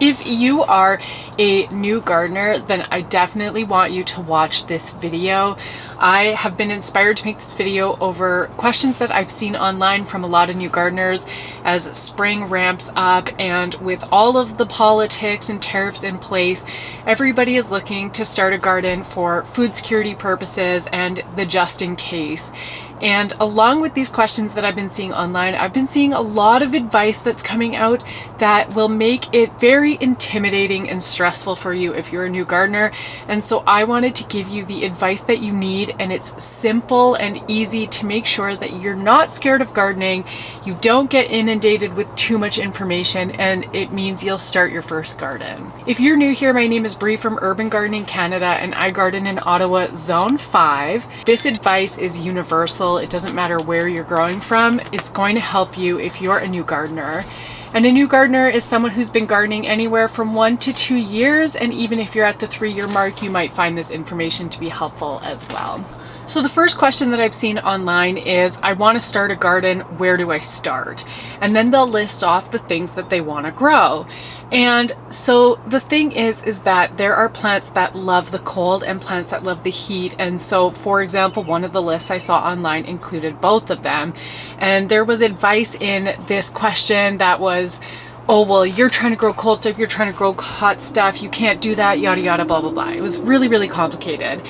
If you are a new gardener, then I definitely want you to watch this video. I have been inspired to make this video over questions that I've seen online from a lot of new gardeners as spring ramps up, and with all of the politics and tariffs in place, everybody is looking to start a garden for food security purposes and the just in case. And along with these questions that I've been seeing online, I've been seeing a lot of advice that's coming out that will make it very intimidating and stressful for you if you're a new gardener. And so I wanted to give you the advice that you need, and it's simple and easy to make sure that you're not scared of gardening, you don't get inundated with too much information, and it means you'll start your first garden. If you're new here, my name is Bree from Urban Gardening Canada, and I garden in Ottawa Zone 5. This advice is universal. It doesn't matter where you're growing from. It's going to help you if you're a new gardener. And a new gardener is someone who's been gardening anywhere from 1 to 2 years. And even if you're at the 3-year mark, you might find this information to be helpful as well. So the first question that I've seen online is, I want to start a garden, where do I start? And then they'll list off the things that they want to grow. And so the thing is that there are plants that love the cold and plants that love the heat. And so, for example, one of the lists I saw online included both of them. And there was advice in this question that was, oh, well, you're trying to grow cold stuff, you're trying to grow hot stuff, you can't do that, yada, yada, blah, blah, blah. It was really, really complicated.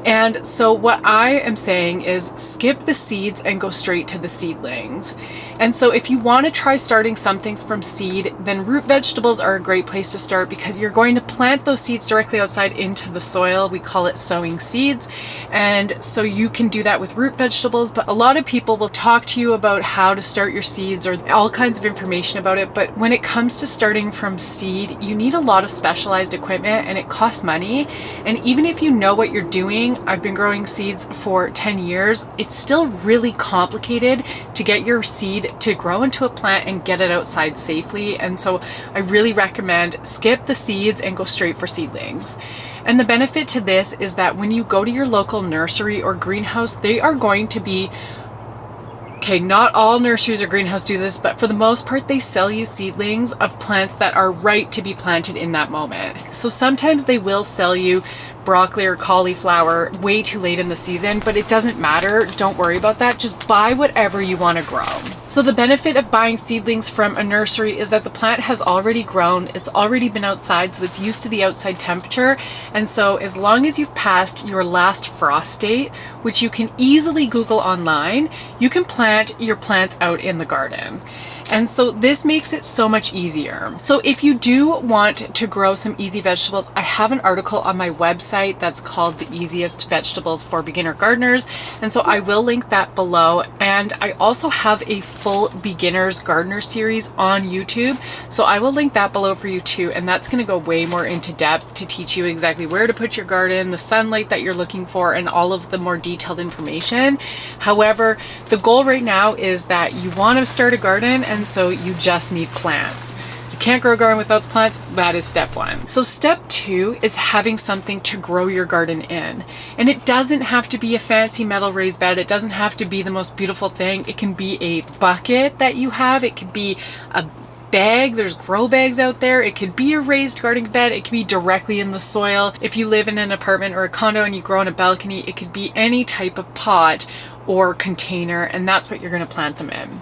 And so what I am saying is skip the seeds and go straight to the seedlings. And so if you want to try starting some things from seed, then root vegetables are a great place to start, because you're going to plant those seeds directly outside into the soil. We call it sowing seeds. And so you can do that with root vegetables, but a lot of people will talk to you about how to start your seeds or all kinds of information about it. But when it comes to starting from seed, you need a lot of specialized equipment and it costs money. And even if you know what you're doing, I've been growing seeds for 10 years, it's still really complicated to get your seed to grow into a plant and get it outside safely. And so I really recommend skip the seeds and go straight for seedlings. And the benefit to this is that when you go to your local nursery or greenhouse, they are going to be, okay, not all nurseries or greenhouses do this, but for the most part, they sell you seedlings of plants that are right to be planted in that moment. So sometimes they will sell you broccoli or cauliflower way too late in the season, but it doesn't matter. Don't worry about that. Just buy whatever you want to grow. So the benefit of buying seedlings from a nursery is that the plant has already grown, it's already been outside, so it's used to the outside temperature. And so as long as you've passed your last frost date, which you can easily Google online, you can plant your plants out in the garden. And so this makes it so much easier. So if you do want to grow some easy vegetables, I have an article on my website that's called The Easiest Vegetables for Beginner Gardeners. And so I will link that below. And I also have a full beginners gardener series on YouTube. So I will link that below for you too. And that's going to go way more into depth to teach you exactly where to put your garden, the sunlight that you're looking for, and all of the more detailed information. However, the goal right now is that you want to start a garden, and so you just need plants. You can't grow a garden without the plants. That is step 1. So step 2 is having something to grow your garden in. And it doesn't have to be a fancy metal raised bed. It doesn't have to be the most beautiful thing. It can be a bucket that you have. It could be a bag. There's grow bags out there. It could be a raised garden bed. It could be directly in the soil. If you live in an apartment or a condo and you grow on a balcony, it could be any type of pot or container, and that's what you're going to plant them in.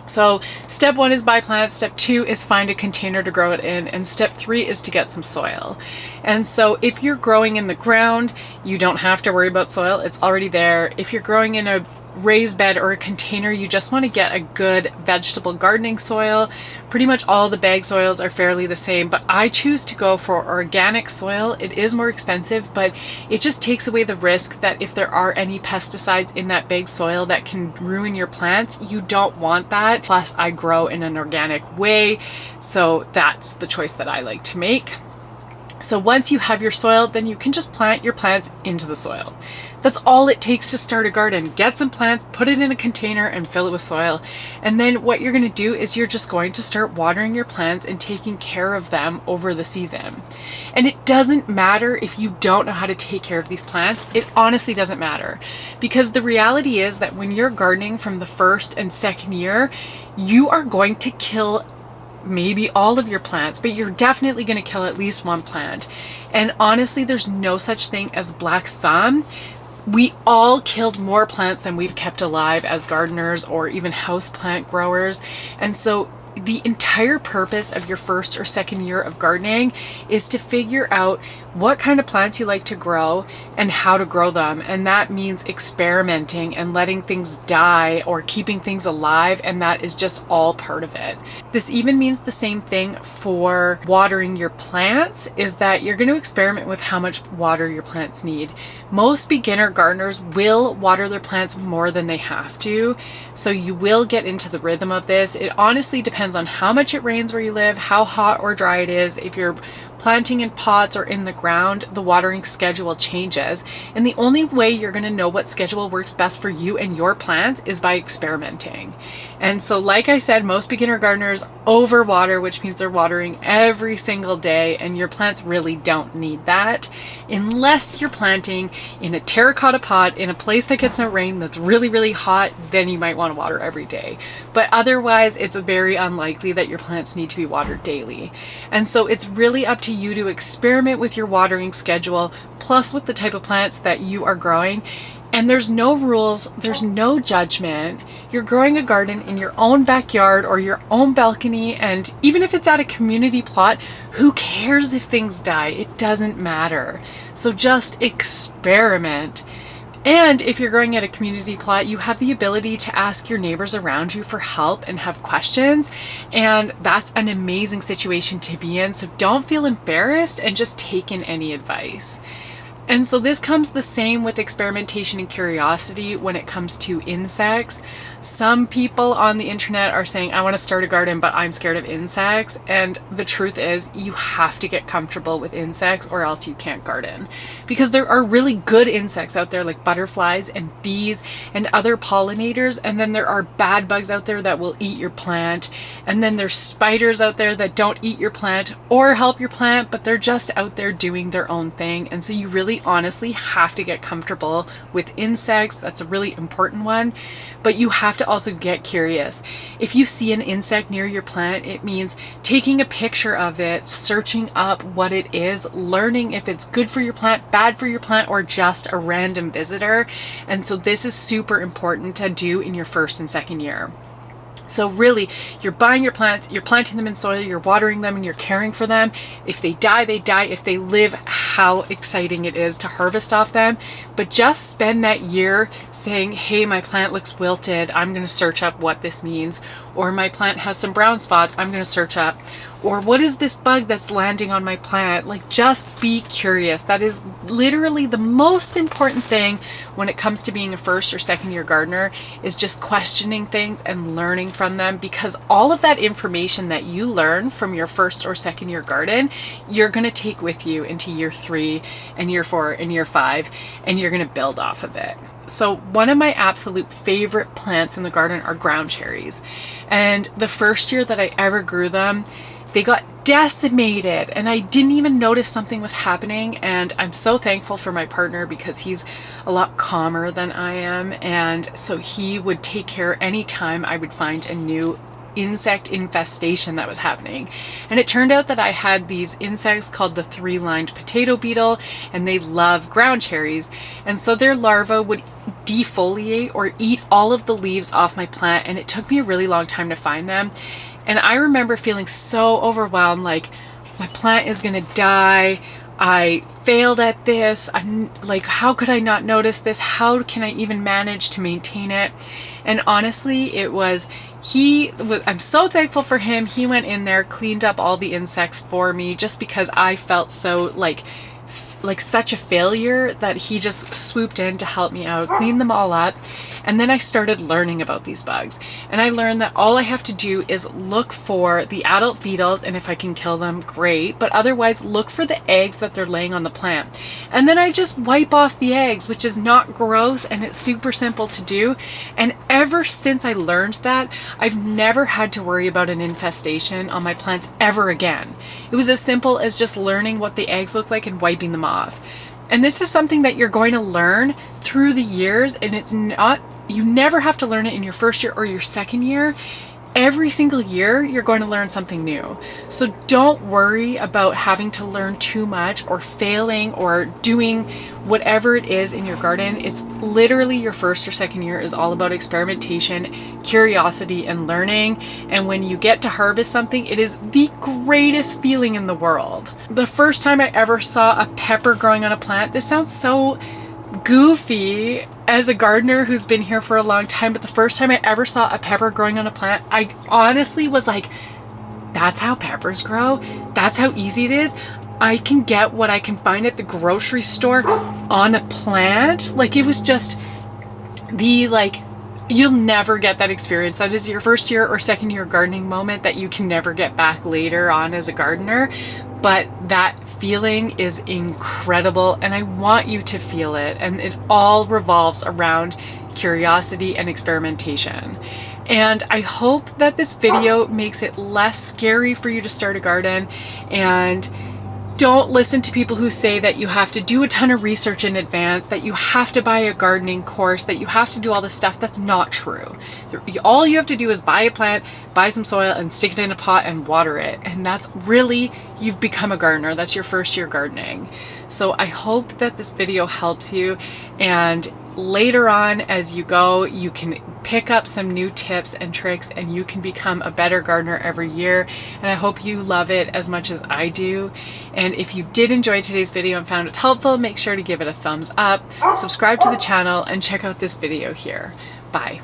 So step 1 is buy plants, step 2 is find a container to grow it in, and step 3 is to get some soil. And so if you're growing in the ground, you don't have to worry about soil, it's already there. If you're growing in a raised bed or a container, you just want to get a good vegetable gardening soil. Pretty much all the bag soils are fairly the same, but I choose to go for organic soil. It is more expensive, but it just takes away the risk that if there are any pesticides in that bag soil that can ruin your plants, you don't want that. Plus, I grow in an organic way, so that's the choice that I like to make. So once you have your soil, then you can just plant your plants into the soil. That's all it takes to start a garden. Get some plants, put it in a container, and fill it with soil. And then what you're going to do is you're just going to start watering your plants and taking care of them over the season. And it doesn't matter if you don't know how to take care of these plants. It honestly doesn't matter. Because the reality is that when you're gardening from the first and second year, you are going to kill maybe all of your plants, but you're definitely going to kill at least one plant. And honestly, there's no such thing as black thumb. We all killed more plants than we've kept alive as gardeners or even house plant growers. And so the entire purpose of your first or second year of gardening is to figure out what kind of plants you like to grow and how to grow them. And that means experimenting and letting things die or keeping things alive. And that is just all part of it. This even means the same thing for watering your plants, is that you're going to experiment with how much water your plants need. Most beginner gardeners will water their plants more than they have to. So you will get into the rhythm of this. It honestly depends on how much it rains where you live, how hot or dry it is. If you're planting in pots or in the ground, the watering schedule changes. And the only way you're going to know what schedule works best for you and your plants is by experimenting. And so, like I said, most beginner gardeners overwater, which means they're watering every single day, and your plants really don't need that unless you're planting in a terracotta pot in a place that gets no rain, that's really, really hot. Then you might want to water every day. But otherwise, it's very unlikely that your plants need to be watered daily. And so it's really up to you to experiment with your watering schedule, plus with the type of plants that you are growing. And there's no rules, there's no judgment. You're growing a garden in your own backyard or your own balcony, and even if it's at a community plot, who cares if things die? It doesn't matter. So just experiment. And if you're growing at a community plot, you have the ability to ask your neighbors around you for help and have questions. And that's an amazing situation to be in. So don't feel embarrassed and just take in any advice. And so this comes the same with experimentation and curiosity when it comes to insects. Some people on the internet are saying, I want to start a garden, but I'm scared of insects. And the truth is, you have to get comfortable with insects or else you can't garden. Because there are really good insects out there like butterflies and bees and other pollinators. And then there are bad bugs out there that will eat your plant. And then there's spiders out there that don't eat your plant or help your plant, but they're just out there doing their own thing. And so you really honestly have to get comfortable with insects. That's a really important one. But you have to also get curious. If you see an insect near your plant, it means taking a picture of it, searching up what it is, learning if it's good for your plant, bad for your plant, or just a random visitor. And so this is super important to do in your first and second year. So really, you're buying your plants, you're planting them in soil, you're watering them, and you're caring for them. If they die, they die. If they live, how exciting it is to harvest off them. But just spend that year saying, hey, my plant looks wilted. I'm going to search up what this means. Or my plant has some brown spots. I'm going to search up. Or what is this bug that's landing on my plant? Like, just be curious. That is literally the most important thing when it comes to being a first or second year gardener, is just questioning things and learning from them, because all of that information that you learn from your first or second year garden, you're going to take with you into year 3 and year 4 and year 5, and you're going to build off of it. So one of my absolute favorite plants in the garden are ground cherries. And the first year that I ever grew them, they got decimated and I didn't even notice something was happening. And I'm so thankful for my partner, because he's a lot calmer than I am. And so he would take care anytime I would find a new insect infestation that was happening. And it turned out that I had these insects called the 3-lined potato beetle, and they love ground cherries. And so their larvae would defoliate or eat all of the leaves off my plant, and it took me a really long time to find them. And I remember feeling so overwhelmed, like, my plant is gonna die. I failed at this. I'm like, how could I not notice this? How can I even manage to maintain it? And honestly, I'm so thankful for him. He went in there, cleaned up all the insects for me, just because I felt so like such a failure, that he just swooped in to help me out, cleaned them all up. And then I started learning about these bugs. And I learned that all I have to do is look for the adult beetles, and if I can kill them, great. But otherwise, look for the eggs that they're laying on the plant. And then I just wipe off the eggs, which is not gross, and it's super simple to do. And ever since I learned that, I've never had to worry about an infestation on my plants ever again. It was as simple as just learning what the eggs look like and wiping them off. And this is something that you're going to learn through the years, and you never have to learn it in your first year or your second year. every single year you're going to learn something new. So don't worry about having to learn too much or failing or doing whatever it is in your garden. It's literally your first or second year is all about experimentation, curiosity, and learning. And when you get to harvest something, it is the greatest feeling in the world. The first time I ever saw a pepper growing on a plant, this sounds so goofy as a gardener who's been here for a long time, but the first time I ever saw a pepper growing on a plant, I honestly was like, that's how peppers grow? That's how easy it is? I can get what I can find at the grocery store on a plant? Like, it was just you'll never get that experience. That is your first year or second year gardening moment that you can never get back later on as a gardener. But that feeling is incredible, and I want you to feel it. And it all revolves around curiosity and experimentation. And I hope that this video makes it less scary for you to start a garden. And don't listen to people who say that you have to do a ton of research in advance, that you have to buy a gardening course, that you have to do all this stuff. That's not true. All you have to do is buy a plant, buy some soil, and stick it in a pot and water it. And that's really, you've become a gardener. That's your first year gardening. So I hope that this video helps you, and later on as you go, you can pick up some new tips and tricks, and you can become a better gardener every year. And I hope you love it as much as I do. And if you did enjoy today's video and found it helpful, make sure to give it a thumbs up, subscribe to the channel, and check out this video here. Bye.